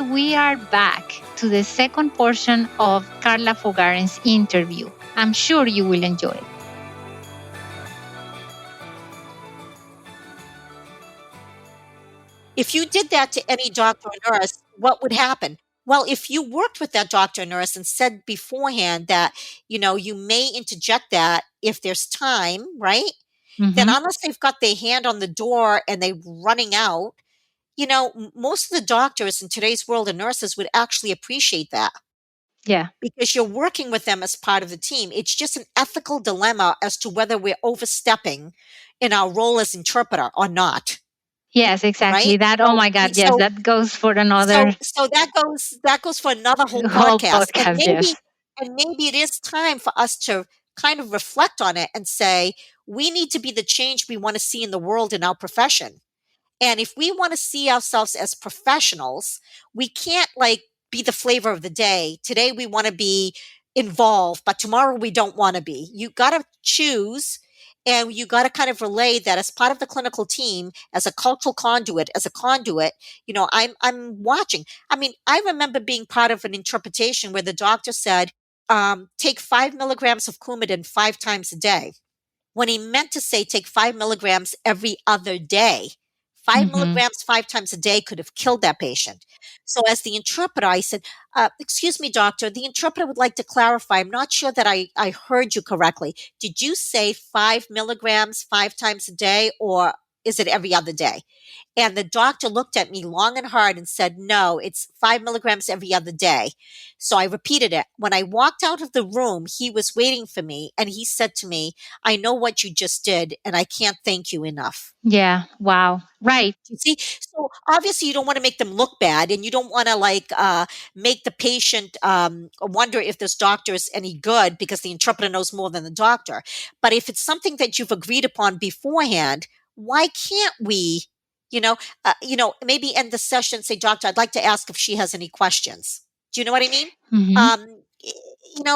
we are back to the second portion of Carla Fogaren's interview. I'm sure you will enjoy it. If you did that to any doctor or nurse, what would happen? Well, if you worked with that doctor or nurse and said beforehand that, you may interject that if there's time, right? Then Mm-hmm. unless they've got their hand on the door and they're running out, most of the doctors in today's world and nurses would actually appreciate that Yeah. because you're working with them as part of the team. It's just an ethical dilemma as to whether we're overstepping in our role as interpreter or not, Yes, exactly. right? That, oh So, my God, yes, so that goes for So another so that goes for another whole whole podcast, and podcast, maybe yes. and maybe it is time for us to kind of reflect on it and say, we need to be the change we want to see in the world in our profession. And if we want to see ourselves as professionals, we can't like be the flavor of the day. Today we want to be involved, but tomorrow we don't want to be. You got to choose, and you got to kind of relay that as part of the clinical team, as a cultural conduit, as a conduit. I'm watching. I mean, I remember being part of an interpretation where the doctor said, take 5 milligrams of Coumadin 5 times a day, when he meant to say take 5 milligrams every other day. 5 Mm-hmm. milligrams 5 times a day could have killed that patient. So, as the interpreter, I said, excuse me, doctor, the interpreter would like to clarify. I'm not sure that I heard you correctly. Did you say 5 milligrams 5 times a day, or is it every other day? And the doctor looked at me long and hard and said, no, it's 5 milligrams every other day. So I repeated it. When I walked out of the room, he was waiting for me and he said to me, I know what you just did and I can't thank you enough. Yeah. Wow. Right. You see, so obviously you don't want to make them look bad, and you don't want to make the patient wonder if this doctor is any good because the interpreter knows more than the doctor. But if it's something that you've agreed upon beforehand, why can't we, maybe end the session, say, doctor, I'd like to ask if she has any questions. Do you know what I mean? Mm-hmm. Um,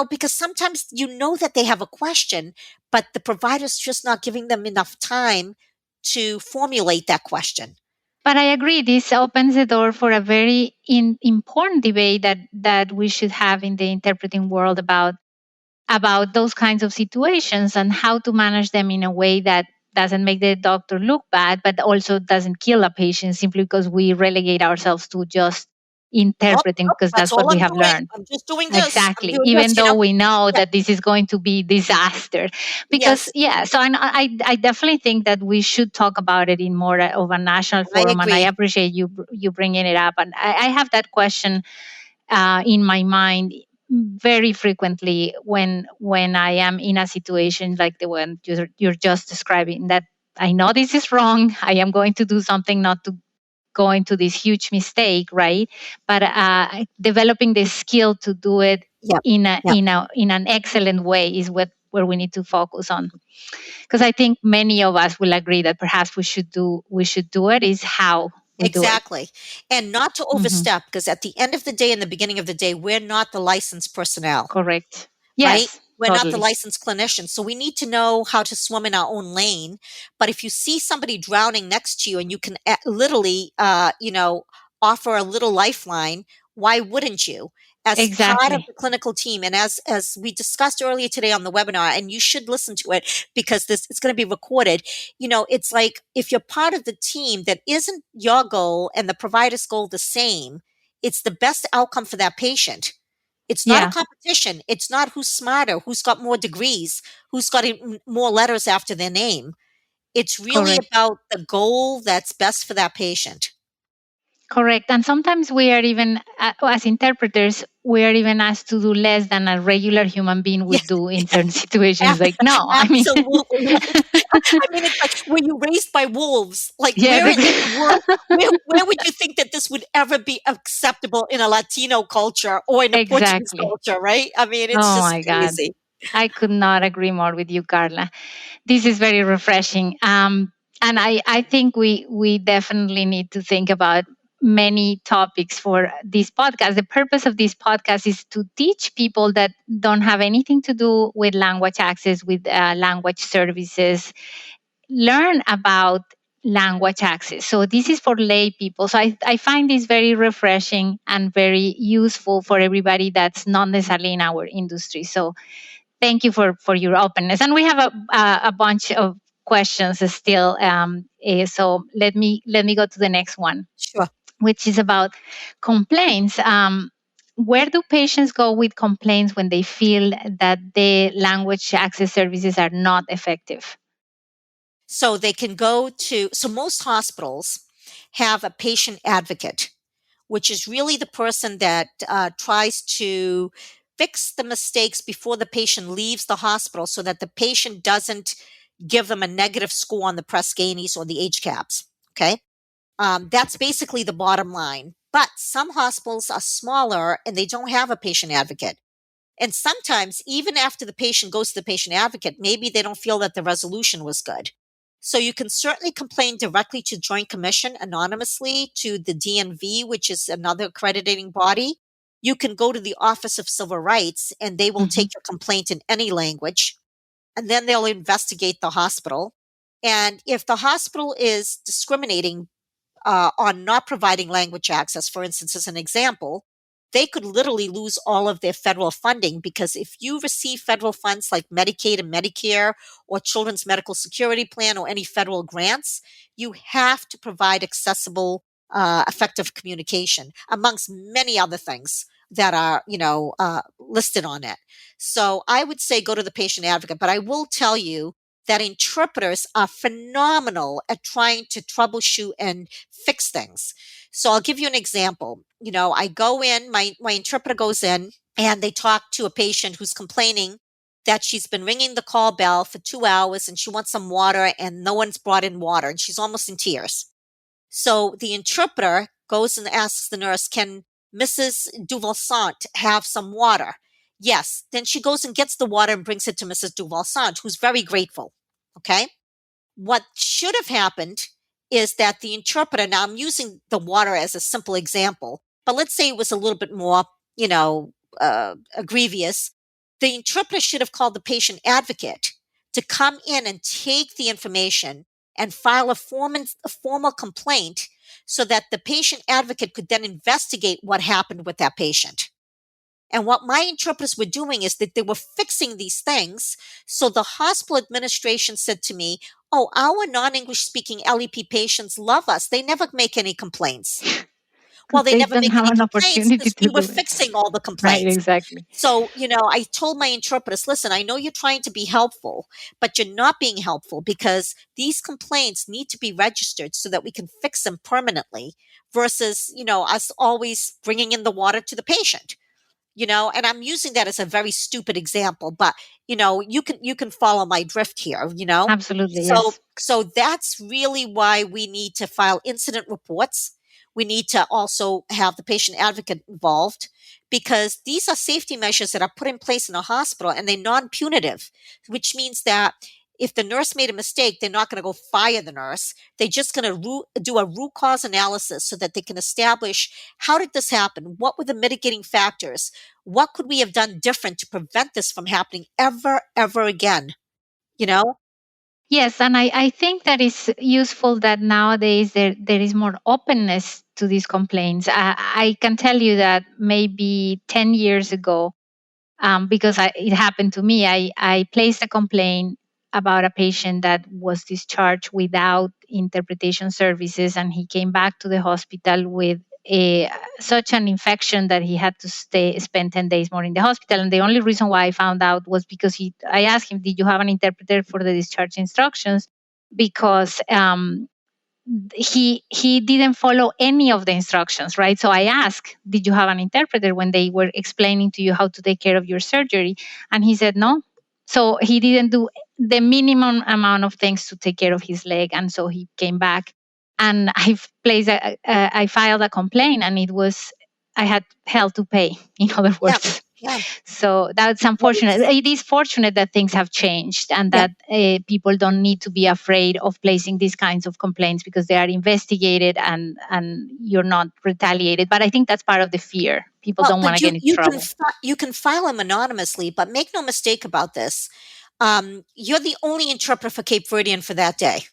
because sometimes that they have a question, but the provider's just not giving them enough time to formulate that question. But I agree, this opens the door for a very important debate that we should have in the interpreting world about those kinds of situations and how to manage them in a way that doesn't make the doctor look bad, but also doesn't kill a patient simply because we relegate ourselves to just Nope, interpreting nope, because that's that's what all we I'm have doing. learned. I'm just doing this. I'm Exactly. doing Even this, though we know Yeah. that this is going to be disaster. Because, Yes, yeah, so I definitely think that we should talk about it in more of a national I forum. And I agree. appreciate you bringing it up. And I have that question in my mind very frequently when I am in a situation like the one you're just describing, that I know this is wrong. I am going to do something not to go into this huge mistake, right? But developing the skill to do it Yep, yep. in an excellent way is where we need to focus on. Because I think many of us will agree that perhaps we should do it, is how we do it. Exactly. And not to Hmm. overstep, because at the end of the day and the beginning of the day, we're not the licensed personnel, Correct. right? Yes, We're not the totally. licensed clinicians. So we need to know how to swim in our own lane. But if you see somebody drowning next to you and you can literally, offer a little lifeline, why wouldn't you? As part of Exactly. the clinical team, and as we discussed earlier today on the webinar, and you should listen to it because this it's going to be recorded. It's like if you're part of the team that isn't your goal and the provider's goal the same, it's the best outcome for that patient. It's not a Yeah, competition. It's not who's smarter, who's got more degrees, who's got more letters after their name. It's really correct. about the goal that's best for that patient. Correct. And sometimes we are even, as interpreters, we are even asked to do less than a regular human being Yeah, would do in certain situations. ab- Like, no, I mean, absolutely right. I mean, it's like, were you raised by wolves? Like, yes, where in the world, where would you think that this would ever be acceptable in a Latino culture or in a Portuguese exactly. culture, right? I mean, it's Oh just my God. crazy. I could not agree more with you, Carla. This is very refreshing. And I think we definitely need to think about many topics for this podcast. The purpose of this podcast is to teach people that don't have anything to do with language access, with language services, learn about language access. So this is for lay people. So I find this very refreshing and very useful for everybody that's not necessarily in our industry. So thank you for your openness. And we have a bunch of questions still. So let me go to the next one, Sure. which is about complaints. Where do patients go with complaints when they feel that the language access services are not effective? So they can go to, so most hospitals have a patient advocate, which is really the person that tries to fix the mistakes before the patient leaves the hospital so that the patient doesn't give them a negative score on the Press Ganey or the HCAHPS. Okay. That's basically the bottom line. But some hospitals are smaller and they don't have a patient advocate. And sometimes, even after the patient goes to the patient advocate, maybe they don't feel that the resolution was good. So you can certainly complain directly to Joint Commission anonymously to the DNV, which is another accrediting body. You can go to the Office of Civil Rights and they will Mhm. take your complaint in any language. And then they'll investigate the hospital. And if the hospital is discriminating on not providing language access, for instance, as an example, they could literally lose all of their federal funding because if you receive federal funds like Medicaid and Medicare or Children's Medical Security Plan or any federal grants, you have to provide accessible, effective communication, amongst many other things that are, listed on it. So I would say go to the patient advocate, but I will tell you that interpreters are phenomenal at trying to troubleshoot and fix things. So I'll give you an example. I go in, my interpreter goes in and they talk to a patient who's complaining that she's been ringing the call bell for 2 hours and she wants some water and no one's brought in water and she's almost in tears. So the interpreter goes and asks the nurse, can Mrs. Duvalsant have some water? Yes. Then she goes and gets the water and brings it to Mrs. Duvalsant, who's very grateful. Okay. What should have happened is that the interpreter, now I'm using the water as a simple example, but let's say it was a little bit more, you know, grievous. The interpreter should have called the patient advocate to come in and take the information and file a formal complaint so that the patient advocate could then investigate what happened with that patient. And what my interpreters were doing is that they were fixing these things. So the hospital administration said to me, oh, our non English speaking LEP patients love us. They never make any complaints. Well, Because they they never don't make have any an complaints opportunity because to we were do it. fixing all the Right, complaints. exactly. So, I told my interpreters, listen, I know you're trying to be helpful, but you're not being helpful because these complaints need to be registered so that we can fix them permanently versus, us always bringing in the water to the patient. And I'm using that as a very stupid example, but you can follow. My drift here. Absolutely, So yes. so that's really why we need to file incident reports. We need to also have the patient advocate involved because these are safety measures that are put in place in a hospital and they're non-punitive, which means that if the nurse made a mistake, they're not going to go fire the nurse. They're just going to do a root cause analysis so that they can establish how did this happen? What were the mitigating factors? What could we have done different to prevent this from happening ever again? You know? Yes, and I think that is useful that nowadays there is more openness to these complaints. I can tell you that maybe 10 years ago, because it happened to me. I placed a complaint about a patient that was discharged without interpretation services, and he came back to the hospital with such an infection that he had to spend 10 days more in the hospital. And the only reason why I found out was because I asked him, did you have an interpreter for the discharge instructions? Because he didn't follow any of the instructions, right? So I asked, did you have an interpreter when they were explaining to you how to take care of your surgery? And he said no. So he didn't do the minimum amount of things to take care of his leg, and so he came back. And I filed a complaint, and it was, I had hell to pay, in other Yeah. words. Yeah. So that's unfortunate. It is fortunate that things have changed and Yeah. that people don't need to be afraid of placing these kinds of complaints because they are investigated and you're not retaliated. But I think that's part of the fear. People Well, don't want but to get you into you can trouble. you can file them anonymously, but make no mistake about this. You're the only interpreter for Cape Verdean for that day.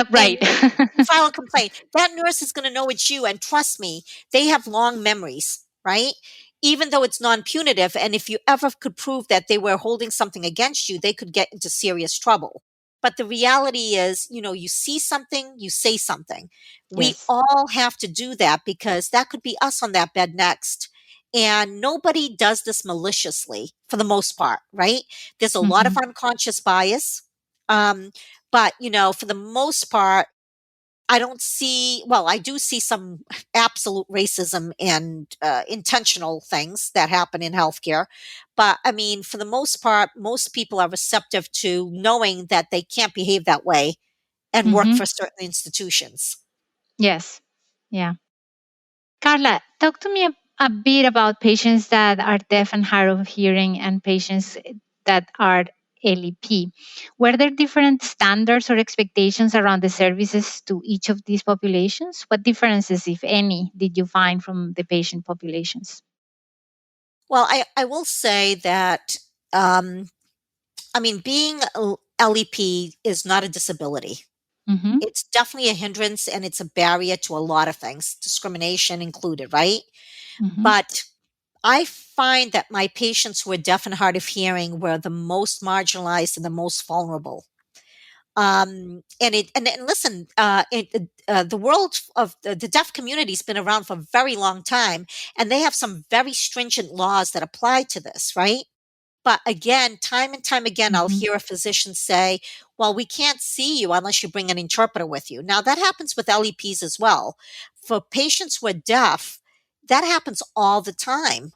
Right. And you file a complaint. That nurse is going to know it's you. And trust me, they have long memories, right? Even though it's non punitive. And if you ever could prove that they were holding something against you, they could get into serious trouble. But the reality is, you see something, you say something. We Yes. all have to do that because that could be us on that bed next. And nobody does this maliciously for the most part, right? There's a lot of Hmm. unconscious bias. Um, but, for the most part, I don't see, well, I do see some absolute racism and intentional things that happen in healthcare. But I mean, for the most part, most people are receptive to knowing that they can't behave that way and work Hmm. for certain institutions. Yes. Yeah. Carla, talk to me a bit about patients that are deaf and hard of hearing and patients that are LEP. Were there different standards or expectations around the services to each of these populations? What differences, if any, did you find from the patient populations? Well, I will say that, um, I mean, being LEP is not a disability. Mm-hmm. It's definitely a hindrance and it's a barrier to a lot of things, discrimination included, right? Mm-hmm. But I find that my patients who are deaf and hard of hearing were the most marginalized and the most vulnerable. And listen, the world of the deaf community has been around for a very long time, and they have some very stringent laws that apply to this, right? But again, time and time again, I'll Mm-hmm. hear a physician say, well, we can't see you unless you bring an interpreter with you. Now, that happens with LEPs as well. For patients who are deaf, that happens all the time.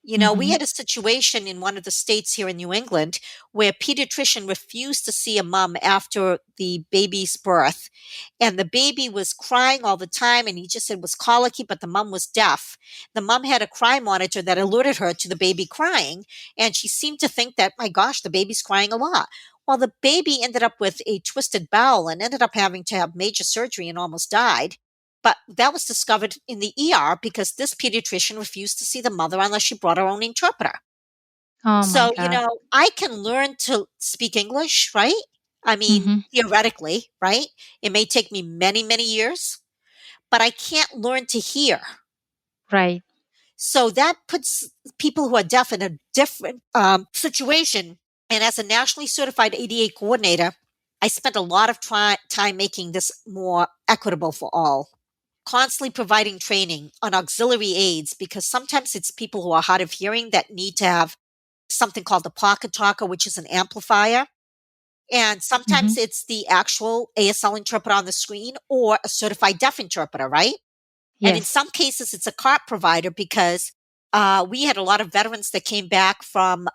We Mm-hmm. had a situation in one of the states here in New England where a pediatrician refused to see a mom after the baby's birth. And the baby was crying all the time, and he just said it was colicky, but the mom was deaf. The mom had a cry monitor that alerted her to the baby crying, and she seemed to think that, my gosh, the baby's crying a lot. Well, the baby ended up with a twisted bowel and ended up having to have major surgery and almost died. But that was discovered in the ER because this pediatrician refused to see the mother unless she brought her own interpreter. Oh my So, God. I can learn to speak English, right? I mean, Mm-hmm. theoretically, right? It may take me many, many years, but I can't learn to hear. Right. So that puts people who are deaf in a different situation. And as a nationally certified ADA coordinator, I spent a lot of time making this more equitable for all. Constantly providing training on auxiliary aids because sometimes it's people who are hard of hearing that need to have something called a pocket talker, which is an amplifier. And Mm-hmm. sometimes it's the actual ASL interpreter on the screen or a certified deaf interpreter, right? And in Yes. some cases, it's a cart provider because we had a lot of veterans that came back from,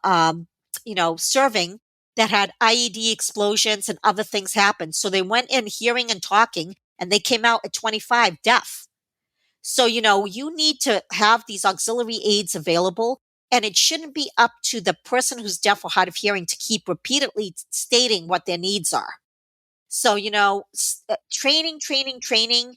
serving that had IED explosions and other things happen. So they went in hearing and talking, and they came out at 25 deaf. So, you need to have these auxiliary aids available, and it shouldn't be up to the person who's deaf or hard of hearing to keep repeatedly stating what their needs are. So, training, training, training,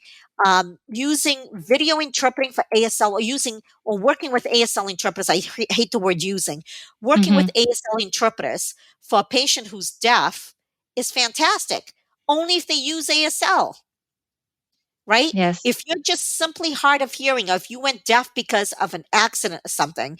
using video interpreting for ASL or working with ASL interpreters. I hate the word using. Working Mm-hmm. with ASL interpreters for a patient who's deaf is fantastic. Only if they use ASL, right? Yes. If you're just simply hard of hearing, or if you went deaf because of an accident or something,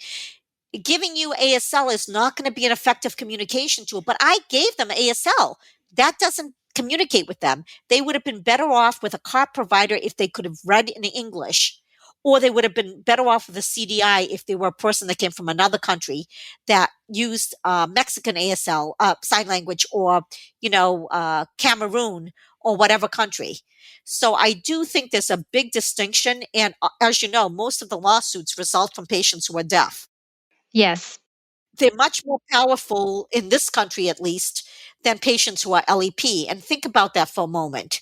giving you ASL is not going to be an effective communication tool. But I gave them ASL. That doesn't communicate with them. They would have been better off with a CART provider if they could have read in English, or they would have been better off with a CDI if they were a person that came from another country that used Mexican ASL, sign language, or, Cameroon or whatever country. So I do think there's a big distinction. And as you know, most of the lawsuits result from patients who are deaf. Yes. They're much more powerful in this country, at least, than patients who are LEP. And think about that for a moment.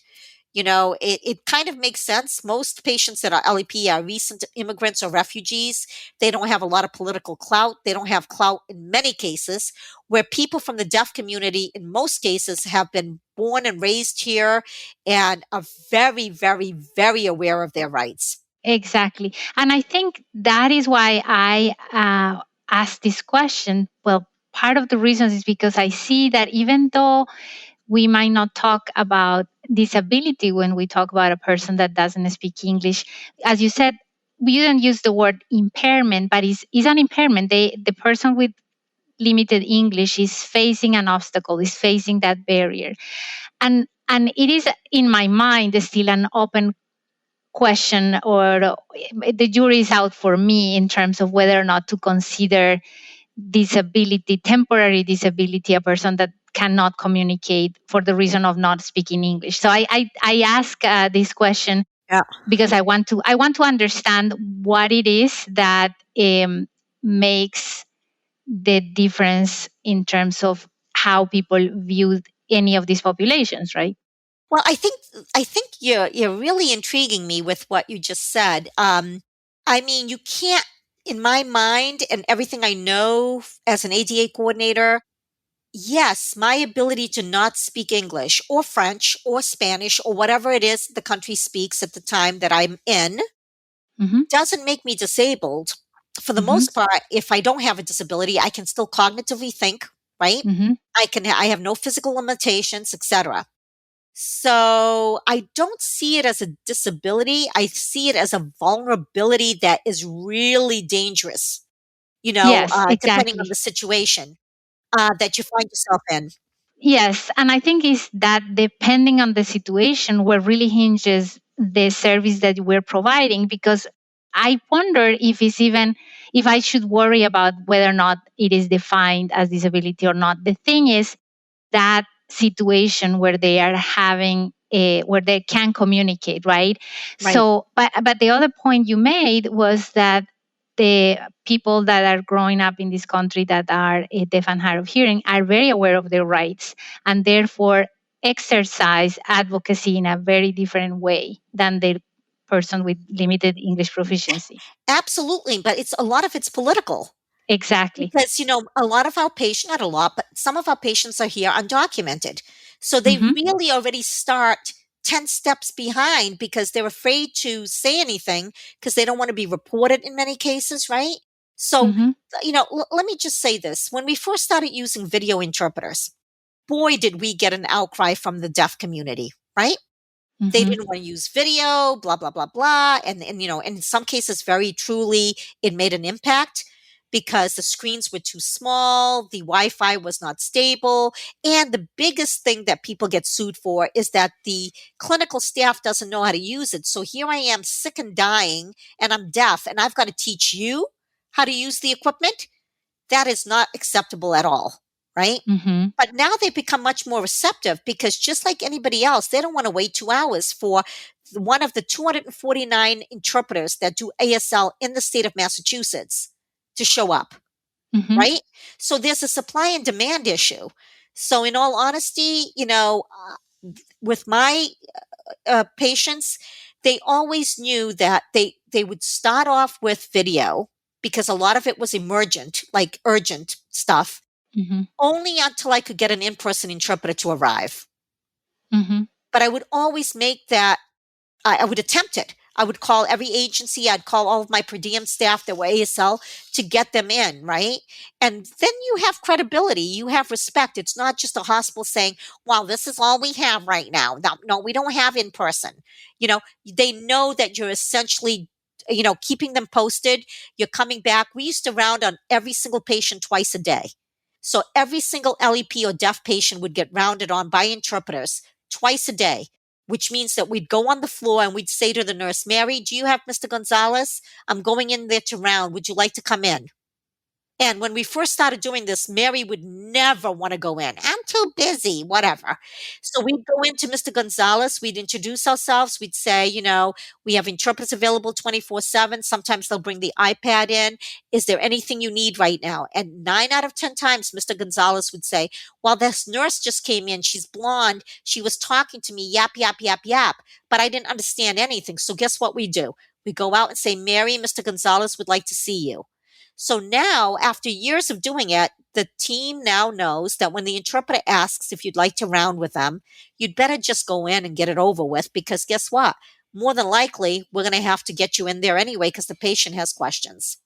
It kind of makes sense. Most patients that are LEP are recent immigrants or refugees. They don't have a lot of political clout. They don't have clout in many cases, where people from the deaf community, in most cases, have been born and raised here and are very, very, very aware of their rights. Exactly. And I think that is why I asked this question. Well, part of the reasons is because I see that even though we might not talk about disability, when we talk about a person that doesn't speak English, as you said, we didn't use the word impairment, but it's an impairment. The person with limited English is facing an obstacle, is facing that barrier. And it is, in my mind, still an open question, or the jury is out for me in terms of whether or not to consider disability, temporary disability, a person that cannot communicate for the reason of not speaking English. So I ask this question Yeah. because I want to understand what it is that makes the difference in terms of how people view any of these populations, right? Well, I think you're really intriguing me with what you just said. I mean, you can't, in my mind, and everything I know as an ADA coordinator. Yes, my ability to not speak English or French or Spanish or whatever it is the country speaks at the time that I'm in Mm-hmm. doesn't make me disabled. For the Mm-hmm. most part, if I don't have a disability, I can still cognitively think, right? Mm-hmm. I have no physical limitations, etc. So I don't see it as a disability. I see it as a vulnerability that is really dangerous, Yes, depending on exactly. the situation that you find yourself in. Yes, and I think is that depending on the situation where really hinges the service that we're providing, because I wonder if I should worry about whether or not it is defined as disability or not. The thing is that situation where they are having where they can communicate, right? Right. So, but the other point you made was that the people that are growing up in this country that are deaf and hard of hearing are very aware of their rights, and therefore exercise advocacy in a very different way than the person with limited English proficiency. Absolutely. But a lot of it's political. Exactly. Because, a lot of our patients, not a lot, but some of our patients are here undocumented. So they Mm-hmm. really already start 10 steps behind because they're afraid to say anything because they don't want to be reported in many cases, right? So, Mm-hmm. let me just say this. When we first started using video interpreters, boy, did we get an outcry from the deaf community, right? They Mm-hmm. didn't want to use video, blah, blah, blah, blah. And in some cases, very truly, it made an impact because the screens were too small, the Wi Fi was not stable. And the biggest thing that people get sued for is that the clinical staff doesn't know how to use it. So here I am, sick and dying, and I'm deaf, and I've got to teach you how to use the equipment. That is not acceptable at all, right? Mm-hmm. But now they've become much more receptive because just like anybody else, they don't want to wait 2 hours for one of the 249 interpreters that do ASL in the state of Massachusetts to show up, Mm-hmm. right? So there's a supply and demand issue. So, in all honesty, with my patients, they always knew that they would start off with video because a lot of it was emergent, like urgent stuff, Mm-hmm. only until I could get an in-person interpreter to arrive. Mm-hmm. But I would always make that, I would attempt it. I would call every agency, I'd call all of my per diem staff that were ASL to get them in, right? And then you have credibility, you have respect. It's not just a hospital saying, well, this is all we have right now. No, no, we don't have in person. They know that you're essentially, keeping them posted. You're coming back. We used to round on every single patient twice a day. So every single LEP or deaf patient would get rounded on by interpreters twice a day, which means that we'd go on the floor and we'd say to the nurse, Mary, do you have Mr. Gonzalez? I'm going in there to round. Would you like to come in? And when we first started doing this, Mary would never want to go in. I'm too busy, whatever. So we'd go into Mr. Gonzalez. We'd introduce ourselves. We'd say, we have interpreters available 24/7. Sometimes they'll bring the iPad in. Is there anything you need right now? And 9 out of 10 times, Mr. Gonzalez would say, well, this nurse just came in. She's blonde. She was talking to me, yap, yap, yap, yap, but I didn't understand anything. So guess what we do? We go out and say, Mary, Mr. Gonzalez would like to see you. So now, after years of doing it, the team now knows that when the interpreter asks if you'd like to round with them, you'd better just go in and get it over with because guess what? More than likely, we're going to have to get you in there anyway because the patient has questions.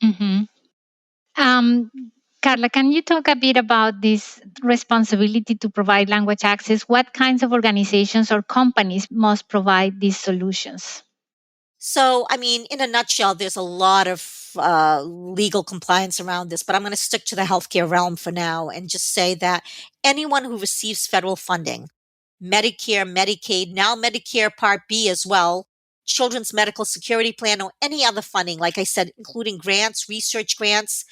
Mm-hmm. Um, Carla, can you talk a bit about this responsibility to provide language access? What kinds of organizations or companies must provide these solutions? So, I mean, in a nutshell, there's a lot of legal compliance around this, but I'm going to stick to the healthcare realm for now and just say that anyone who receives federal funding, Medicare, Medicaid, now Medicare Part B as well, Children's Medical Security Plan, or any other funding, like I said, including grants, research grants,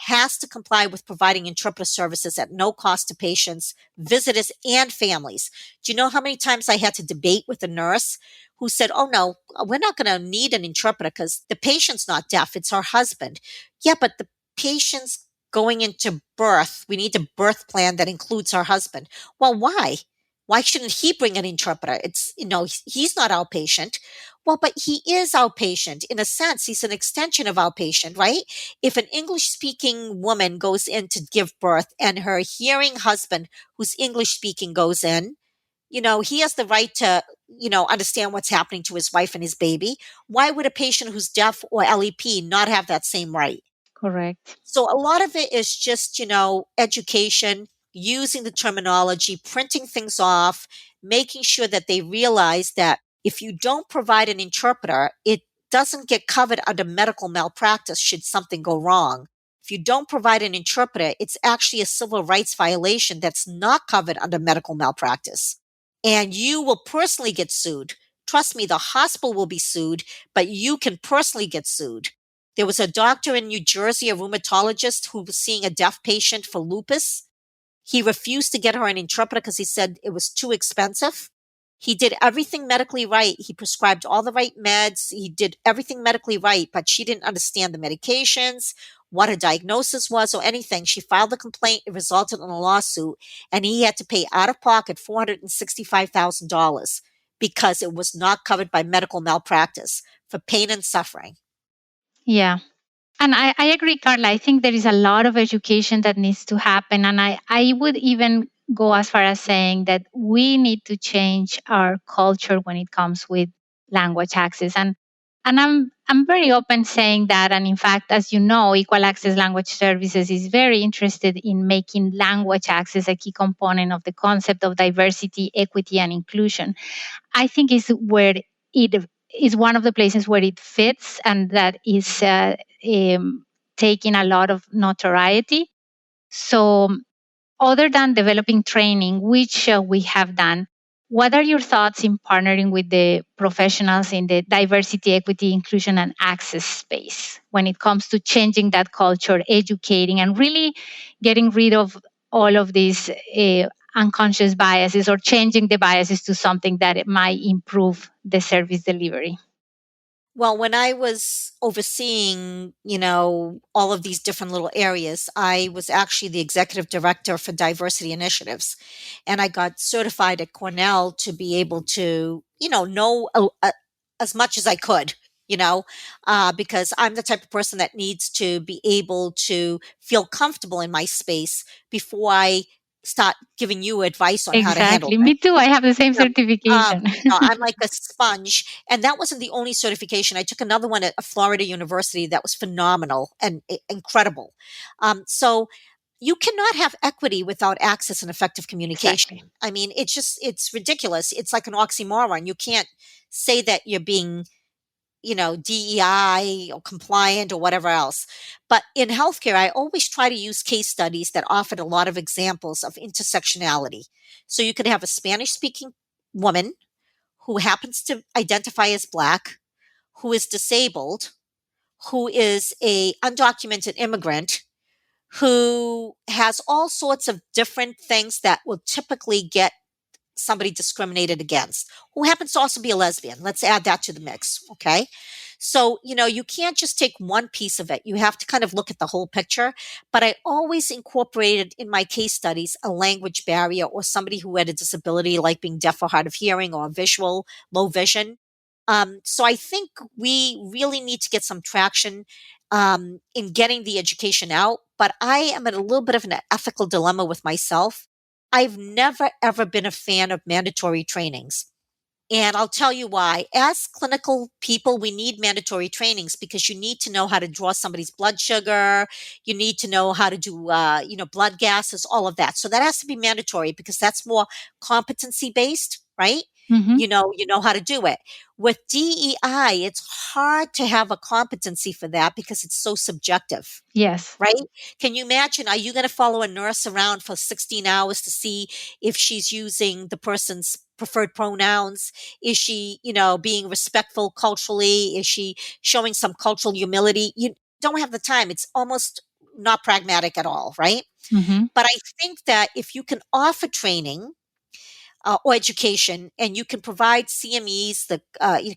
has to comply with providing interpreter services at no cost to patients, visitors, and families. Do you know how many times I had to debate with a nurse who said, "Oh, no, we're not going to need an interpreter because the patient's not deaf, it's our husband." Yeah, but the patient's going into birth. We need a birth plan that includes our husband. Well, why? Why shouldn't he bring an interpreter? He's not our patient. Well, but he is our patient. In a sense, he's an extension of our patient, right? If an English speaking woman goes in to give birth and her hearing husband, who's English speaking, goes in, he has the right to, understand what's happening to his wife and his baby. Why would a patient who's deaf or LEP not have that same right? Correct. So a lot of it is just, education, using the terminology, printing things off, making sure that they realize that if you don't provide an interpreter, it doesn't get covered under medical malpractice should something go wrong. If you don't provide an interpreter, it's actually a civil rights violation that's not covered under medical malpractice. And you will personally get sued. Trust me, the hospital will be sued, but you can personally get sued. There was a doctor in New Jersey, a rheumatologist, who was seeing a deaf patient for lupus. He refused to get her an interpreter because he said it was too expensive. He did everything medically right. He prescribed all the right meds. He did everything medically right, but she didn't understand the medications, what her diagnosis was, or anything. She filed a complaint. It resulted in a lawsuit, and he had to pay out of pocket $465,000 because it was not covered by medical malpractice for pain and suffering. Yeah. And I agree, Carla. I think there is a lot of education that needs to happen. And I would even go as far as saying that we need to change our culture when it comes with language access. And I'm very open saying that. And in fact, as you know, Equal Access Language Services is very interested in making language access a key component of the concept of diversity, equity, and inclusion. I think is where it is one of the places where it fits and that is taking a lot of notoriety. So, other than developing training, which we have done, what are your thoughts in partnering with the professionals in the diversity, equity, inclusion, and access space when it comes to changing that culture, educating, and really getting rid of all of these unconscious biases or changing the biases to something that it might improve the service delivery? Well, when I was overseeing, all of these different little areas, I was actually the executive director for diversity initiatives. And I got certified at Cornell to be able to, know as much as I could, because I'm the type of person that needs to be able to feel comfortable in my space before I start giving you advice on how to handle Exactly. Me too. I have the same yeah, certification. I'm like a sponge, and that wasn't the only certification. I took another one at a Florida university that was phenomenal and incredible. So you cannot have equity without access and effective Exactly. communication. I mean, it's ridiculous. It's like an oxymoron. You can't say that you're being DEI or compliant or whatever else. But in healthcare, I always try to use case studies that offered a lot of examples of intersectionality. So you could have a Spanish speaking woman who happens to identify as Black, who is disabled, who is a undocumented immigrant, who has all sorts of different things that will typically get somebody discriminated against, who happens to also be a lesbian. Let's add that to the mix. Okay. So, you can't just take one piece of it. You have to kind of look at the whole picture. But I always incorporated in my case studies a language barrier or somebody who had a disability like being deaf or hard of hearing or visual, low vision. So I think we really need to get some traction in getting the education out. But I am in a little bit of an ethical dilemma with myself. I've never, ever been a fan of mandatory trainings. And I'll tell you why. As clinical people, we need mandatory trainings because you need to know how to draw somebody's blood sugar. You need to know how to do, blood gases, all of that. So that has to be mandatory because that's more competency based, right? Hmm. You know how to do it. With DEI, it's hard to have a competency for that because it's so subjective. Yes. Right? Can you imagine? Are you going to follow a nurse around for 16 hours to see if she's using the person's preferred pronouns? Is she, being respectful culturally? Is she showing some cultural humility? You don't have the time. It's almost not pragmatic at all, right? Hmm. But I think that if you can offer training or education, and you can provide CMEs, the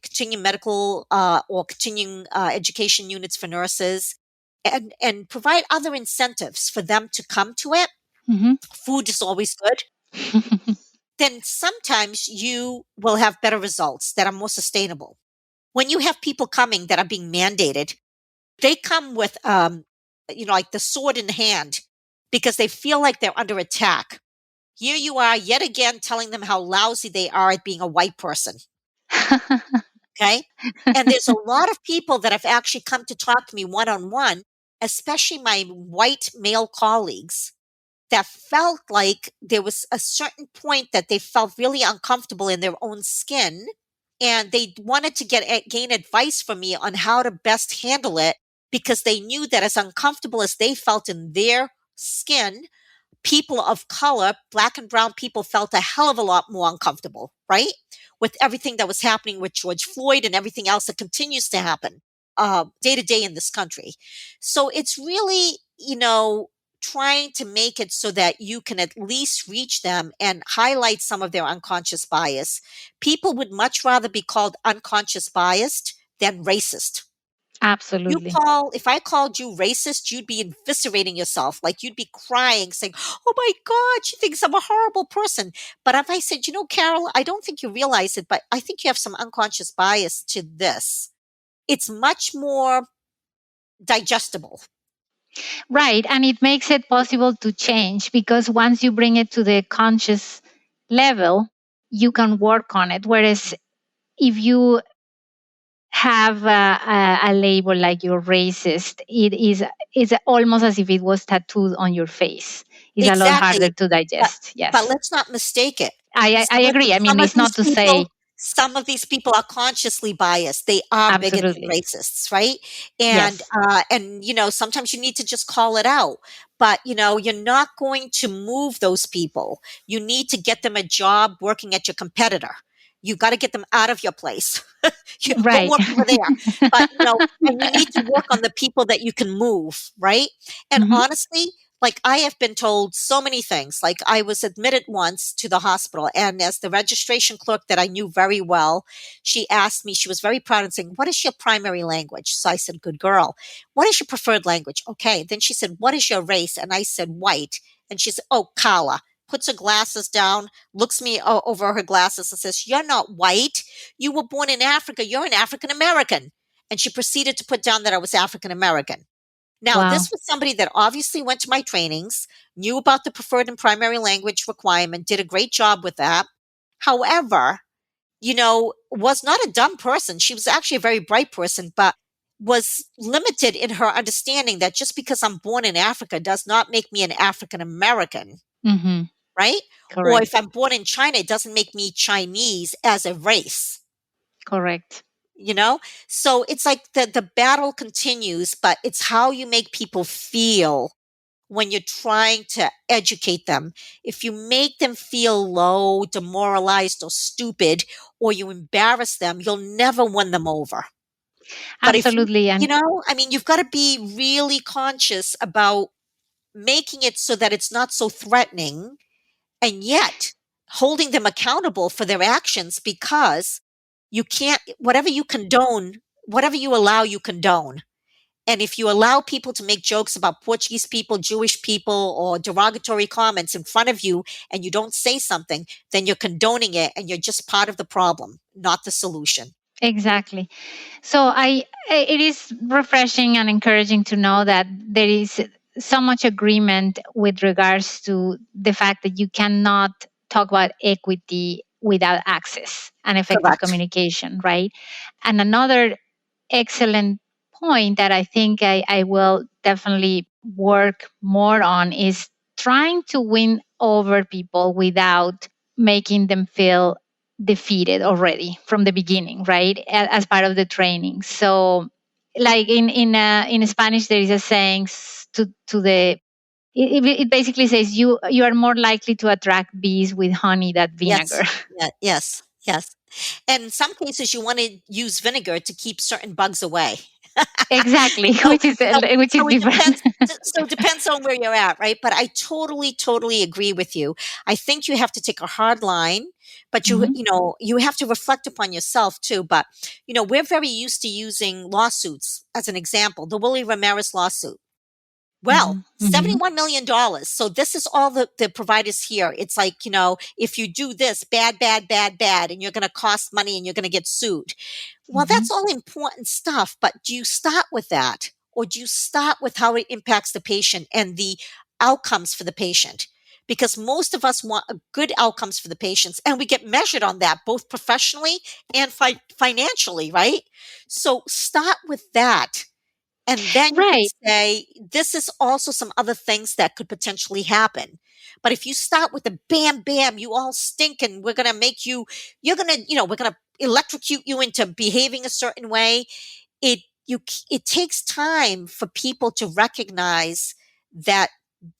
continuing medical or continuing education units for nurses, and provide other incentives for them to come to it. Hmm. Food is always good. Then sometimes you will have better results that are more sustainable. When you have people coming that are being mandated, they come with, like the sword in hand because they feel like they're under attack. Here you are yet again telling them how lousy they are at being a white person. Okay. And there's a lot of people that have actually come to talk to me one on one, especially my white male colleagues, that felt like there was a certain point that they felt really uncomfortable in their own skin. And they wanted to gain advice from me on how to best handle it because they knew that as uncomfortable as they felt in their skin, people of color, black and brown people, felt a hell of a lot more uncomfortable, right? With everything that was happening with George Floyd and everything else that continues to happen day to day in this country. So it's really, trying to make it so that you can at least reach them and highlight some of their unconscious bias. People would much rather be called unconscious biased than racist. Absolutely. If I called you racist, you'd be eviscerating yourself. Like you'd be crying, saying, "Oh my God, she thinks I'm a horrible person." But if I said, Carol, I don't think you realize it, but I think you have some unconscious bias to this, it's much more digestible. Right. And it makes it possible to change because once you bring it to the conscious level, you can work on it. Whereas if you have a label like you're racist, it's almost as if it was tattooed on your face. It's a lot harder Exactly. to But digest. but Yes. let's not mistake it. I agree. I mean, Some of it's these not to say people are consciously biased. They are bigots and absolutely. racists, right? And Yes. sometimes you need to just call it out. But you're not going to move those people. You need to get them a job working at your competitor. You got to get them out of your place. You go Right. work over there. But and you need to work on the people that you can move, right? And Hmm. honestly, like I have been told so many things. Like I was admitted once to the hospital, and as the registration clerk that I knew very well, she asked me, she was very proud and saying, "What is your primary language?" So I said, "Good girl. What is your preferred language?" Okay. Then she said, "What is your race?" And I said, "White." And she said, "Oh, Carla." Puts her glasses down, looks me over her glasses and says, "You're not white. You were born in Africa. You're an African American." And she proceeded to put down that I was African American. Now, Wow. this was somebody that obviously went to my trainings, knew about the preferred and primary language requirement, did a great job with that. However, was not a dumb person. She was actually a very bright person, but was limited in her understanding that just because I'm born in Africa does not make me an African American, Hmm. right? Or if Correct. I'm born in China, it doesn't make me Chinese as a race. Correct. you know so it's like the battle continues, but it's how you make people feel when you're trying to educate them. If you make them feel low, demoralized, or stupid, or you embarrass them, you'll never win them over. But if Absolutely. And I mean, you've got to be really conscious about making it so that it's not so threatening, and yet holding them accountable for their actions, because you can't, whatever you allow, you condone. And if you allow people to make jokes about Portuguese people, Jewish people, or derogatory comments in front of you, and you don't say something, then you're condoning it and you're just part of the problem, not the solution. exactly. So it is refreshing and encouraging to know that there is so much agreement with regards to the fact that you cannot talk about equity without access and effective Correct. communication, right? And another excellent point that I think I will definitely work more on is trying to win over people without making them feel defeated already from the beginning, right? As part of the training. So, like in Spanish, there is a saying to the it basically says you are more likely to attract bees with honey than vinegar. Yes. Yeah, yes. Yes. And in some cases, you want to use vinegar to keep certain bugs away. Exactly, So, so, which is so it different. depends. So it depends on where you're at, right? But I totally, totally agree with you. I think you have to take a hard line, but Hmm. you have to reflect upon yourself too. But we're very used to using lawsuits as an example. The Willie Ramirez lawsuit. Well, Hmm. Hmm. $71 million. So this is all the providers here. It's like, if you do this bad, bad, bad, bad, and you're going to cost money and you're going to get sued. Well, Hmm. that's all important stuff, but do you start with that? Or do you start with how it impacts the patient and the outcomes for the patient? Because most of us want good outcomes for the patients, and we get measured on that both professionally and financially, right? So start with that. And then you can Right. say, this is also some other things that could potentially happen. But if you start with the bam, bam, you all stink and we're going to make you, you're going to, we're going to electrocute you into behaving a certain way. It takes time for people to recognize that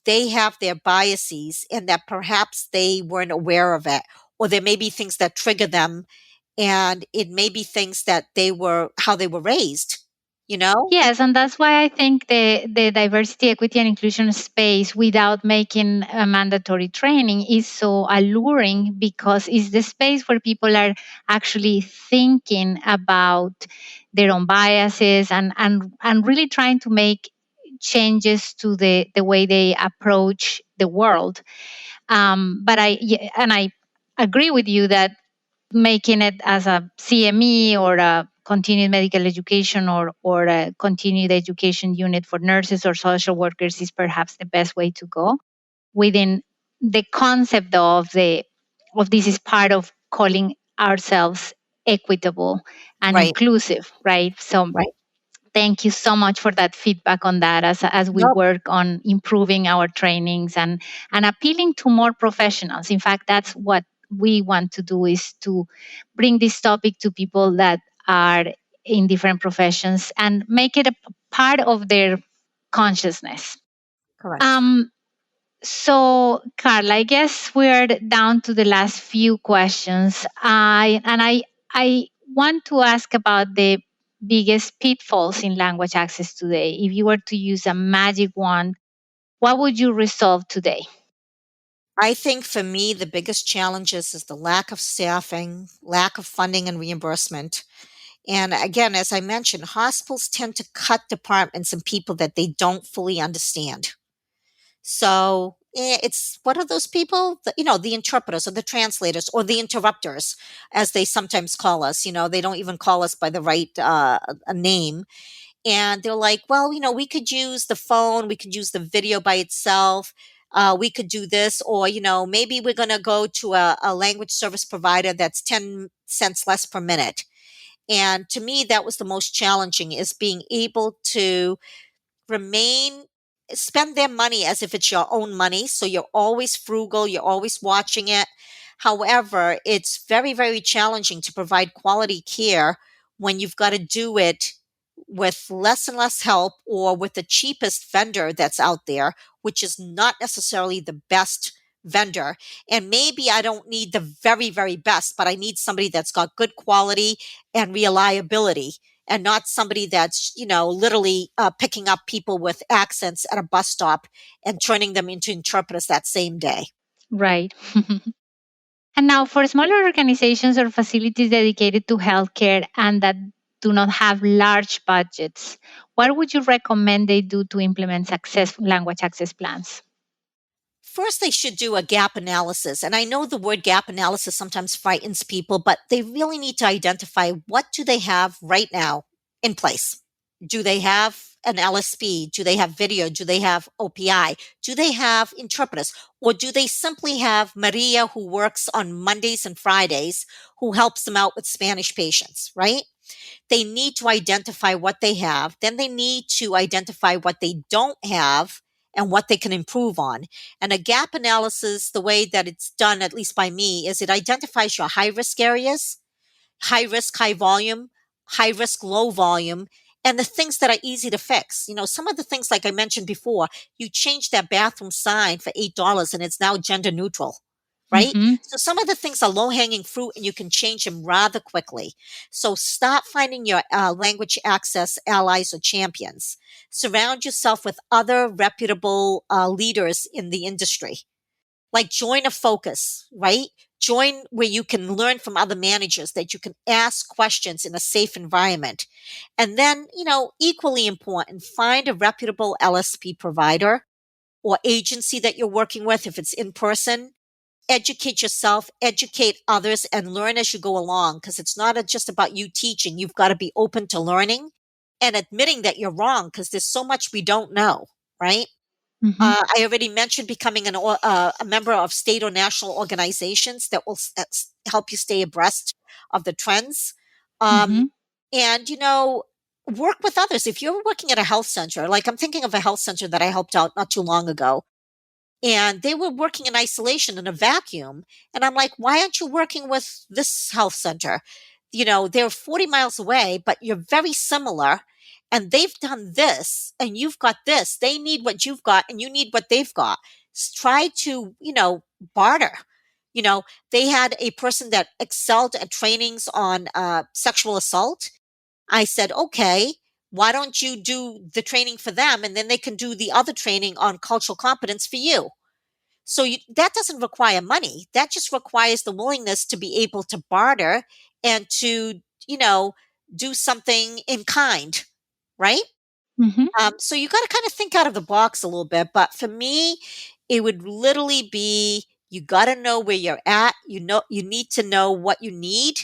they have their biases and that perhaps they weren't aware of it, or there may be things that trigger them, and it may be things that how they were raised, you know? Yes, and that's why I think the diversity, equity, and inclusion space without making a mandatory training is so alluring because it's the space where people are actually thinking about their own biases and really trying to make changes to the way they approach the world. But I agree with you that making it as a CME or a continued medical education or a continued education unit for nurses or social workers is perhaps the best way to go within the concept of this is part of calling ourselves equitable and Right, inclusive, right? So right. thank you so much for that feedback on that as we Nope, work on improving our trainings and appealing to more professionals. In fact, that's what we want to do is to bring this topic to people that are in different professions and make it a part of their consciousness. correct. Um, Carla, I guess we're down to the last few questions. I want to ask about the biggest pitfalls in language access today. If you were to use a magic wand, what would you resolve today? I think for me, the biggest challenges is the lack of staffing, lack of funding and reimbursement. And again, as I mentioned, hospitals tend to cut departments and people that they don't fully understand. So it's what are those people? The interpreters or the translators or the interrupters, as they sometimes call us. They don't even call us by the right a name. And they're like, well, we could use the phone, we could use the video by itself. We could do this, or maybe we're going to go to a language service provider that's 10 cents less per minute. And to me, that was the most challenging, is being able to remain spend their money as if it's your own money, so you're always frugal, you're always watching it. However, it's very, very challenging to provide quality care when you've got to do it with less and less help, or with the cheapest vendor that's out there, which is not necessarily the best vendor. And maybe I don't need the very, very best, but I need somebody that's got good quality and reliability, and not somebody that's literally picking up people with accents at a bus stop and turning them into interpreters that same day. Right. And now, for smaller organizations or facilities dedicated to healthcare and that do not have large budgets, what would you recommend they do to implement successful language access plans? First, they should do a gap analysis. And I know the word gap analysis sometimes frightens people, but they really need to identify what do they have right now in place. Do they have an LSP? Do they have video? Do they have OPI? Do they have interpreters? Or do they simply have Maria who works on Mondays and Fridays who helps them out with Spanish patients, right? They need to identify what they have. Then they need to identify what they don't have and what they can improve on. And a gap analysis, the way that it's done, at least by me, is it identifies your high risk areas, high risk, high volume, high risk, low volume, and the things that are easy to fix. Some of the things, like I mentioned before, you change that bathroom sign for $8 and it's now gender neutral, right? Mm-hmm. So some of the things are low hanging fruit and you can change them rather quickly. So start finding your language access allies or champions. Surround yourself with other reputable leaders in the industry. Like join a focus, right? Join where you can learn from other managers, that you can ask questions in a safe environment. And then, equally important, find a reputable LSP provider or agency that you're working with if it's in person. Educate yourself, educate others, and learn as you go along, because it's not just about you teaching. You've got to be open to learning and admitting that you're wrong, because there's so much we don't know, right? Mm-hmm. I already mentioned becoming a member of state or national organizations that will help you stay abreast of the trends. Um, Mm-hmm. and, work with others. If you're working at a health center, like I'm thinking of a health center that I helped out not too long ago, and they were working in isolation in a vacuum. And I'm like, why aren't you working with this health center? They're 40 miles away, but you're very similar. And they've done this, and you've got this. They need what you've got, and you need what they've got. Try to, barter. You know, they had a person that excelled at trainings on sexual assault. I said, okay, why don't you do the training for them? And then they can do the other training on cultural competence for you. So that doesn't require money. That just requires the willingness to be able to barter and to, do something in kind, right? Mm-hmm. So you got to kind of think out of the box a little bit. But for me, it would literally be, you got to know where you're at. You need to know what you need.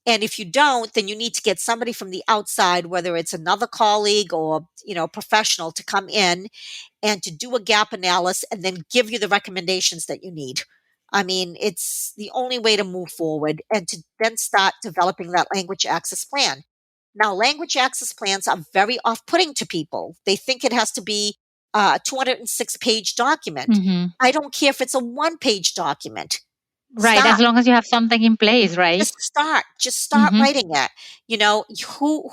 And if you don't, then you need to get somebody from the outside, whether it's another colleague or, professional, to come in and to do a gap analysis and then give you the recommendations that you need. I mean, it's the only way to move forward, and to then start developing that language access plan. Now, language access plans are very off putting to people. They think it has to be a 206-page document. Mm-hmm. I don't care if it's a 1-page document. Right. As Start. long as you have something in place, right? Just start Mm-hmm. writing it.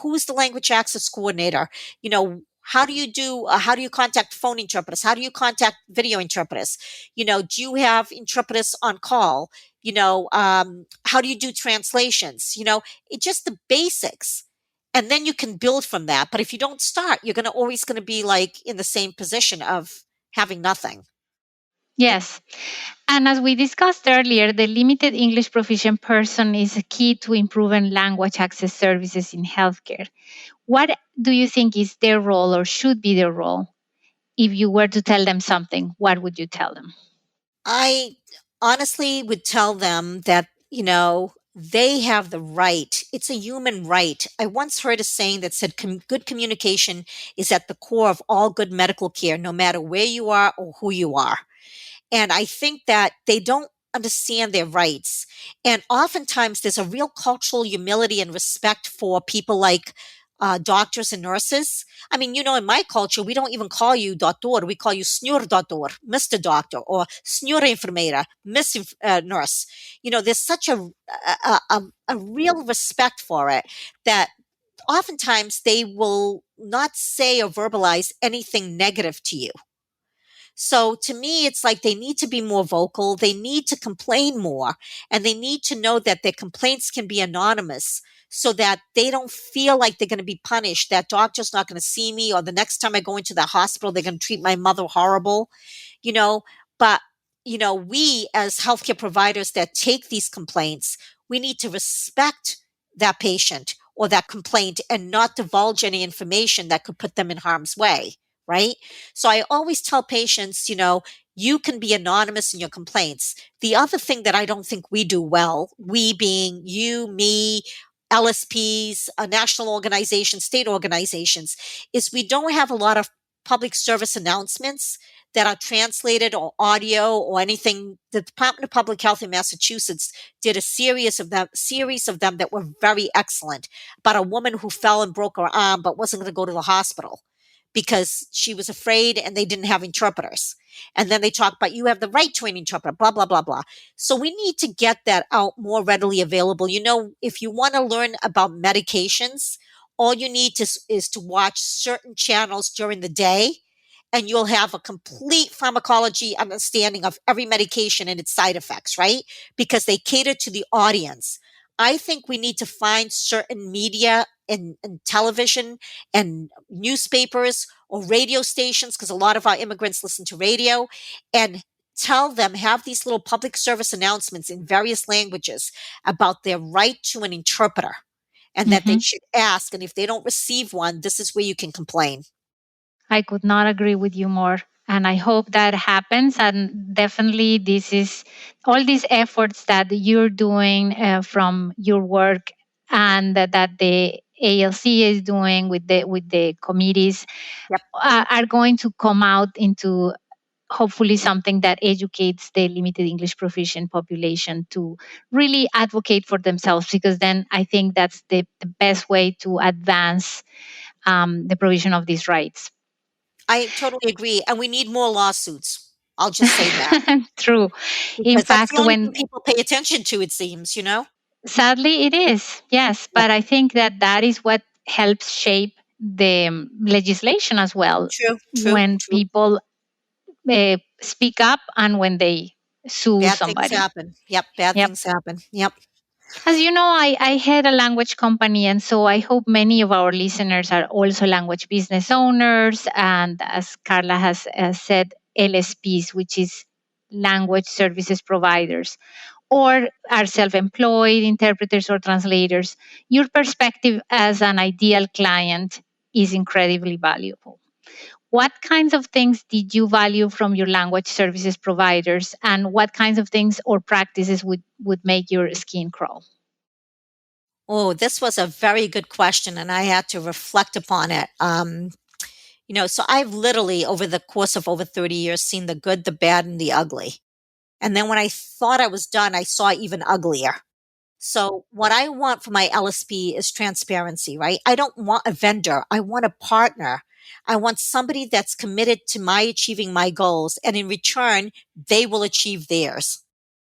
Who's the language access coordinator? How do you contact phone interpreters? How do you contact video interpreters? Do you have interpreters on call? How do you do translations? It's just the basics. And then you can build from that. But if you don't start, you're always going to be like in the same position of having nothing. Yes. And as we discussed earlier, the limited English proficient person is a key to improving language access services in healthcare. What do you think is their role or should be their role? If you were to tell them something, what would you tell them? I honestly would tell them that, they have the right. It's a human right. I once heard a saying that said, good communication is at the core of all good medical care, no matter where you are or who you are. And I think that they don't understand their rights. And oftentimes there's a real cultural humility and respect for people like doctors and nurses. I mean, in my culture, we don't even call you doctor. We call you Senor Doctor, Mr. Doctor, or Senora Enfermera, Miss Nurse. There's such a real respect for it that oftentimes they will not say or verbalize anything negative to you. So to me, it's like they need to be more vocal. They need to complain more, and they need to know that their complaints can be anonymous so that they don't feel like they're going to be punished. That doctor's not going to see me, or the next time I go into the hospital, they're going to treat my mother horrible, you know, but we as healthcare providers that take these complaints, we need to respect that patient or that complaint and not divulge any information that could put them in harm's way. Right. So I always tell patients, you can be anonymous in your complaints. The other thing that I don't think we do well, we being you, me, LSPs, national organizations, state organizations, is we don't have a lot of public service announcements that are translated or audio or anything. The Department of Public Health in Massachusetts did a series of them that were very excellent, about a woman who fell and broke her arm but wasn't going to go to the hospital because she was afraid and they didn't have interpreters. And then they talk about, you have the right to an interpreter, blah, blah, blah, blah. So we need to get that out more readily available. If you want to learn about medications, all you need is to watch certain channels during the day, and you'll have a complete pharmacology understanding of every medication and its side effects, right? Because they cater to the audience. I think we need to find certain media and television and newspapers or radio stations, because a lot of our immigrants listen to radio, and tell them, have these little public service announcements in various languages about their right to an interpreter, and that they Hmm. should ask. And if they don't receive one, this is where you can complain. I could not agree with you more. And I hope that happens. And definitely, this is all these efforts that you're doing from your work, and that the ALC is doing with the committees, Yep. are going to come out into hopefully something that educates the limited English proficient population to really advocate for themselves, because then I think that's the best way to advance the provision of these rights. I totally agree. And we need more lawsuits. I'll just say that, True. In because that's the fact, only thing when people pay attention to, it seems. sadly it is, yes, Yep. but I think that is what helps shape the legislation as well. True, true, When true. people speak up and when they sue Bad things somebody. happen. Yep. Bad Yep. things happen. Yep. As you know, I head a language company, and so I hope many of our listeners are also language business owners. And as Carla has said, LSPs, which is language services providers, or are self employed interpreters or translators. Your perspective as an ideal client is incredibly valuable. What kinds of things did you value from your language services providers, and what kinds of things or practices would make your skin crawl? Oh, this was a very good question, and I had to reflect upon it. So I've literally, over the course of over 30 years, seen the good, the bad, and the ugly. And then when I thought I was done, I saw even uglier. So what I want for my LSP is transparency, right? I don't want a vendor. I want a partner. I want somebody that's committed to my achieving my goals, and in return, they will achieve theirs.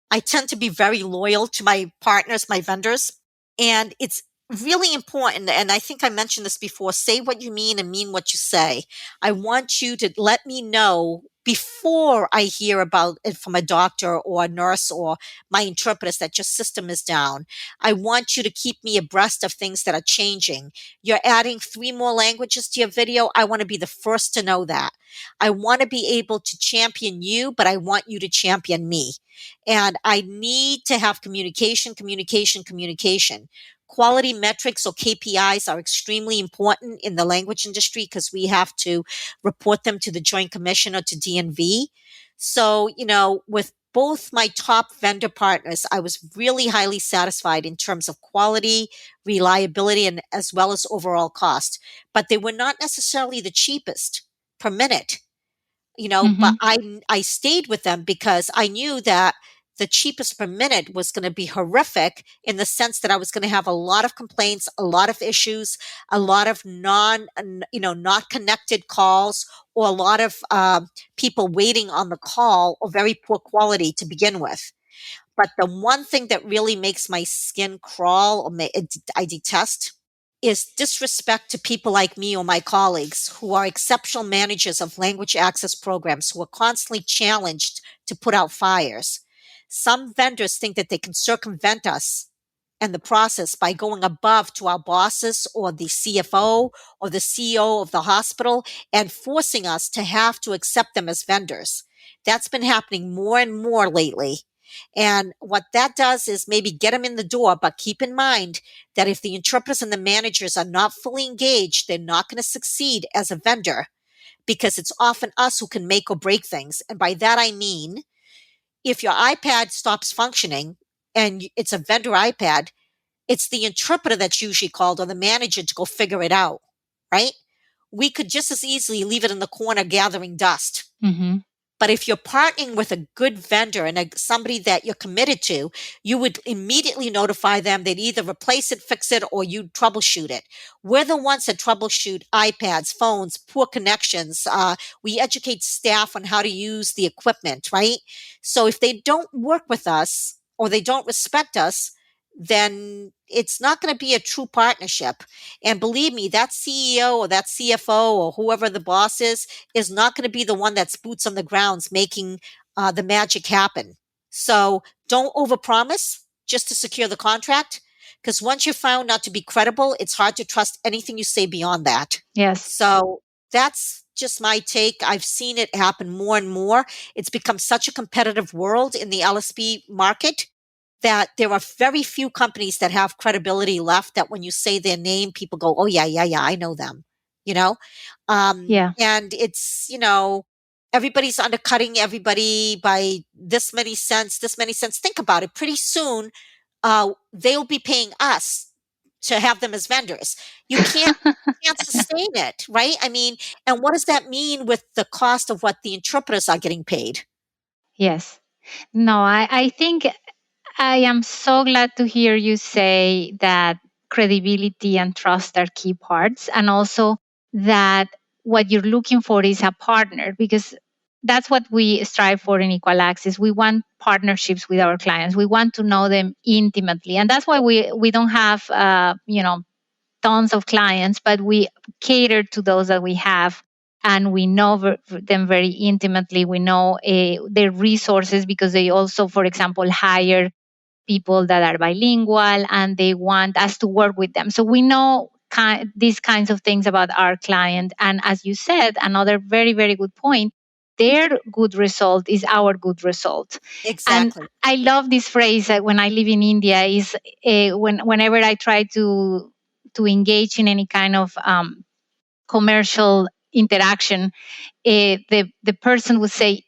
I tend to be very loyal to my partners, my vendors. And it's really important. And I think I mentioned this before, say what you mean and mean what you say. I want you to let me know before I hear about it from a doctor or a nurse or my interpreters that your system is down. I want you to keep me abreast of things that are changing. You're adding 3 more languages to your video. I want to be the first to know that. I want to be able to champion you, but I want you to champion me. And I need to have communication, communication, communication. Quality metrics or KPIs are extremely important in the language industry because we have to report them to the Joint Commission or to DNV. So, with both my top vendor partners, I was really highly satisfied in terms of quality, reliability, and as well as overall cost. But they were not necessarily the cheapest per minute. But Hmm. I stayed with them because I knew that the cheapest per minute was going to be horrific, in the sense that I was going to have a lot of complaints, a lot of issues, a lot of not connected calls, or a lot of people waiting on the call, or very poor quality to begin with. But the one thing that really makes my skin crawl, or I detest, is disrespect to people like me or my colleagues who are exceptional managers of language access programs, who are constantly challenged to put out fires. Some vendors think that they can circumvent us and the process by going above to our bosses or the CFO or the CEO of the hospital and forcing us to have to accept them as vendors. That's been happening more and more lately. And what that does is maybe get them in the door, but keep in mind that if the interpreters and the managers are not fully engaged, they're not going to succeed as a vendor, because it's often us who can make or break things. And by that, I mean, if your iPad stops functioning and it's a vendor iPad, It's the interpreter that's usually called, or the manager, to go figure it out, right? We could just as easily leave it in the corner gathering dust. Mm-hmm. But if you're partnering with a good vendor and somebody that you're committed to, you would immediately notify them. They'd either replace it, fix it, or you troubleshoot it. We're the ones that troubleshoot iPads, phones, poor connections. We educate staff on how to use the equipment, right? So if they don't work with us or they don't respect us, then it's not going to be a true partnership. And believe me, that CEO or that CFO or whoever the boss is not going to be the one that's boots on the grounds making the magic happen. So don't overpromise just to secure the contract, because once you're found not to be credible, it's hard to trust anything you say beyond that. Yes. So that's just my take. I've seen it happen more and more. It's become such a competitive world in the LSP market that there are very few companies that have credibility left, that when you say their name, people go, oh, yeah, yeah, yeah, I know them, you know? Yeah. And it's, everybody's undercutting everybody by this many cents, this many cents. Think about it. Pretty soon, they'll be paying us to have them as vendors. You can't sustain it, right? I mean, and what does that mean with the cost of what the interpreters are getting paid? Yes. No, I think I am so glad to hear you say that credibility and trust are key parts, and also that what you're looking for is a partner, because that's what we strive for in Equal Access. We want partnerships with our clients. We want to know them intimately, and that's why we don't have tons of clients, but we cater to those that we have. And we know them very intimately. We know their resources, because they also, for example, hire people that are bilingual and they want us to work with them. So we know these kinds of things about our client. And as you said, another very, very good point, their good result is our good result. And Exactly. I love this phrase that when I live in India is whenever I try to engage in any kind of commercial interaction, the person would say,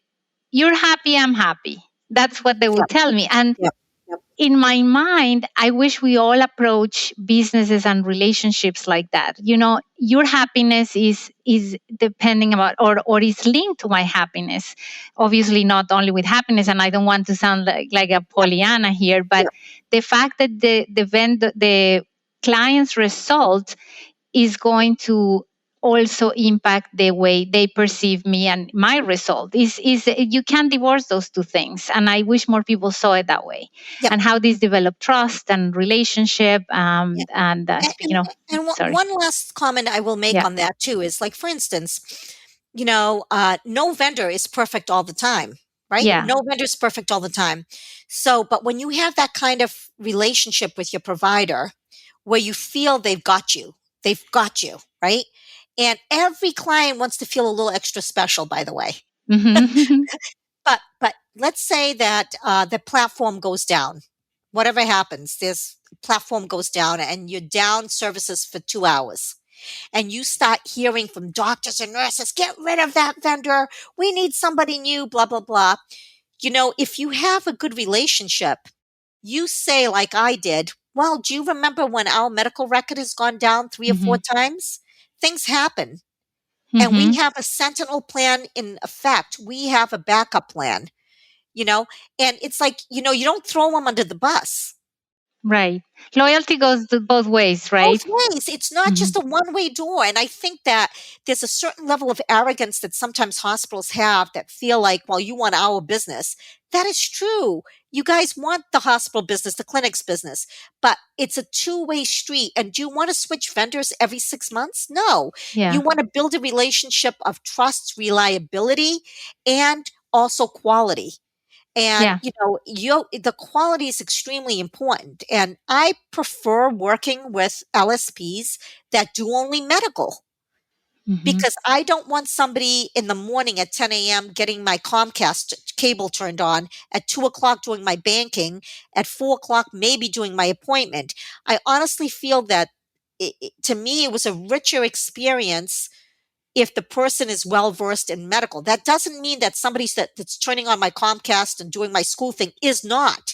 "You're happy, I'm happy." That's what they would Yep. tell me. And Yep. Yep. in my mind, I wish we all approach businesses and relationships like that. Your happiness is depending about, or is linked to my happiness. Obviously, not only with happiness, and I don't want to sound like a Yep. Pollyanna here, but Yep. the fact that the client's result is going to also impact the way they perceive me and my result. Is you can't divorce those two things, and I wish more people saw it that way. Yep. And how this develop trust and relationship. Yep. And And, speaking of, and sorry, one last comment I will make yeah, on that too is, like, for instance, no vendor is perfect all the time, right? yeah, No vendor is perfect all the time. So, but when you have that kind of relationship with your provider where you feel they've got you, right? And every client wants to feel a little extra special, by the way. hmm But let's say that the platform goes down. Whatever happens, this platform goes down and you're down services for 2 hours. And you start hearing from doctors and nurses, get rid of that vendor. We need somebody new, blah, blah, blah. If you have a good relationship, you say, like I did, well, do you remember when our medical record has gone down 3 or 4 times? Things happen. And we hmm have a sentinel plan in effect. We have a backup plan, you know, and it's like, you don't throw them under the bus. right. Loyalty goes both ways, Both right? ways. It's not hmm just a one-way door. And I think that there's a certain level of arrogance that sometimes hospitals have that feel like, well, you want our business. That is true. You guys want the hospital business, the clinic's business, but it's a two-way street. And do you want to switch vendors every 6 months? No. You Yeah, want to build a relationship of trust, reliability, and also quality. And yeah. the quality is extremely important. And I prefer working with LSPs that do only medical, hmm because I don't want somebody in the morning at 10 a.m. getting my Comcast cable turned on, at 2 o'clock doing my banking, at 4 o'clock maybe doing my appointment. I honestly feel that to me, it was a richer experience if the person is well versed in medical. That doesn't mean that somebody that's turning on my Comcast and doing my school thing is not.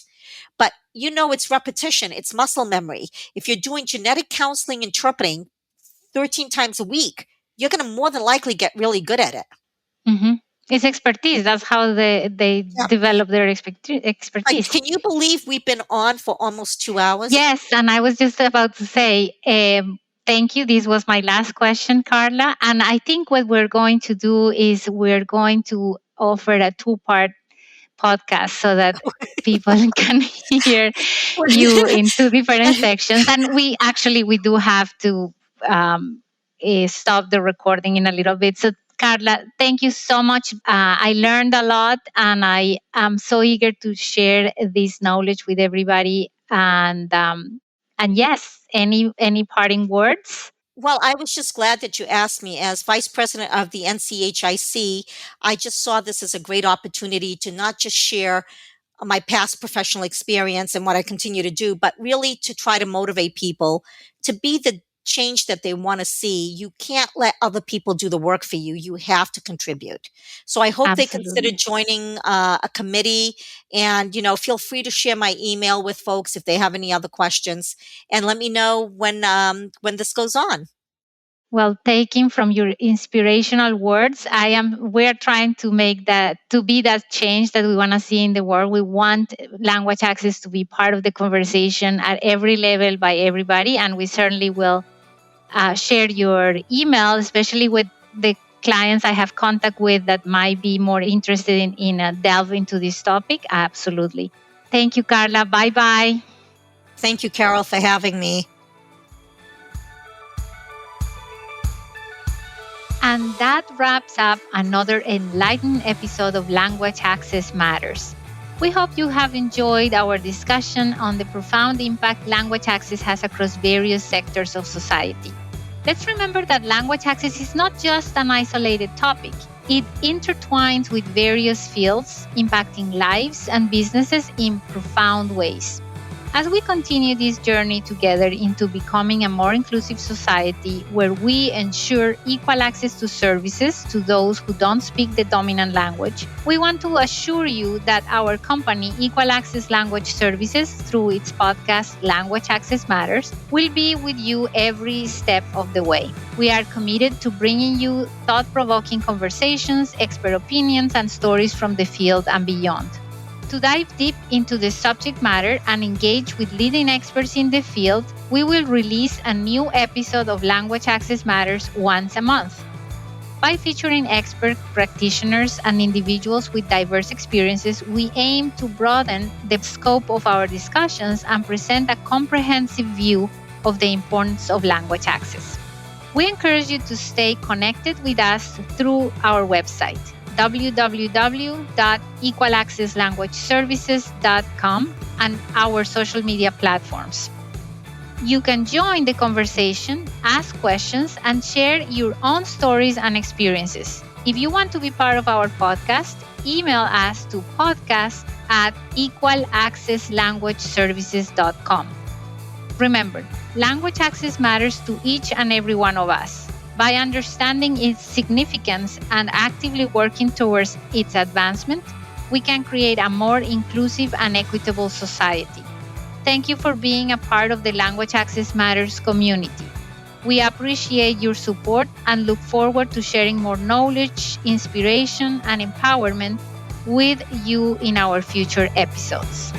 But it's repetition, it's muscle memory. If you're doing genetic counseling interpreting 13 times a week, you're going to more than likely get really good at it. Hmm. It's expertise. That's how they Yeah. develop their expertise. Can you believe we've been on for almost 2 hours? Yes, and I was just about to say, thank you. This was my last question, Carla. And I think what we're going to do is we're going to offer a two-part podcast so that people can hear you in two different sections. And we do have to stop the recording in a little bit. So Carla, thank you so much. I learned a lot, and I am so eager to share this knowledge with everybody. And yes, any parting words? Well, I was just glad that you asked me. As vice president of the NCHIC, I just saw this as a great opportunity to not just share my past professional experience and what I continue to do, but really to try to motivate people to be the change that they want to see. You can't let other people do the work for you. You have to contribute. So I hope they consider Absolutely. joining a committee, and, feel free to share my email with folks if they have any other questions, and let me know when this goes on. Well, taking from your inspirational words, we're trying to make that, to be that change that we want to see in the world. We want language access to be part of the conversation at every level by everybody. And we certainly will share your email, especially with the clients I have contact with that might be more interested in delve into this topic. Absolutely. Thank you, Carla. Bye bye. Thank you, Carol, for having me. And that wraps up another enlightening episode of Language Access Matters. We hope you have enjoyed our discussion on the profound impact language access has across various sectors of society. Let's remember that language access is not just an isolated topic. It intertwines with various fields, impacting lives and businesses in profound ways. As we continue this journey together into becoming a more inclusive society where we ensure equal access to services to those who don't speak the dominant language, we want to assure you that our company, Equal Access Language Services, through its podcast Language Access Matters, will be with you every step of the way. We are committed to bringing you thought-provoking conversations, expert opinions, and stories from the field and beyond. To dive deep into the subject matter and engage with leading experts in the field, we will release a new episode of Language Access Matters once a month. By featuring expert practitioners and individuals with diverse experiences, we aim to broaden the scope of our discussions and present a comprehensive view of the importance of language access. We encourage you to stay connected with us through our website, www.equalaccesslanguageservices.com, and our social media platforms. You can join the conversation, ask questions, and share your own stories and experiences. If you want to be part of our podcast, email us to podcast@equalaccesslanguageservices.com. Remember, language access matters to each and every one of us. By understanding its significance and actively working towards its advancement, we can create a more inclusive and equitable society. Thank you for being a part of the Language Access Matters community. We appreciate your support and look forward to sharing more knowledge, inspiration, and empowerment with you in our future episodes.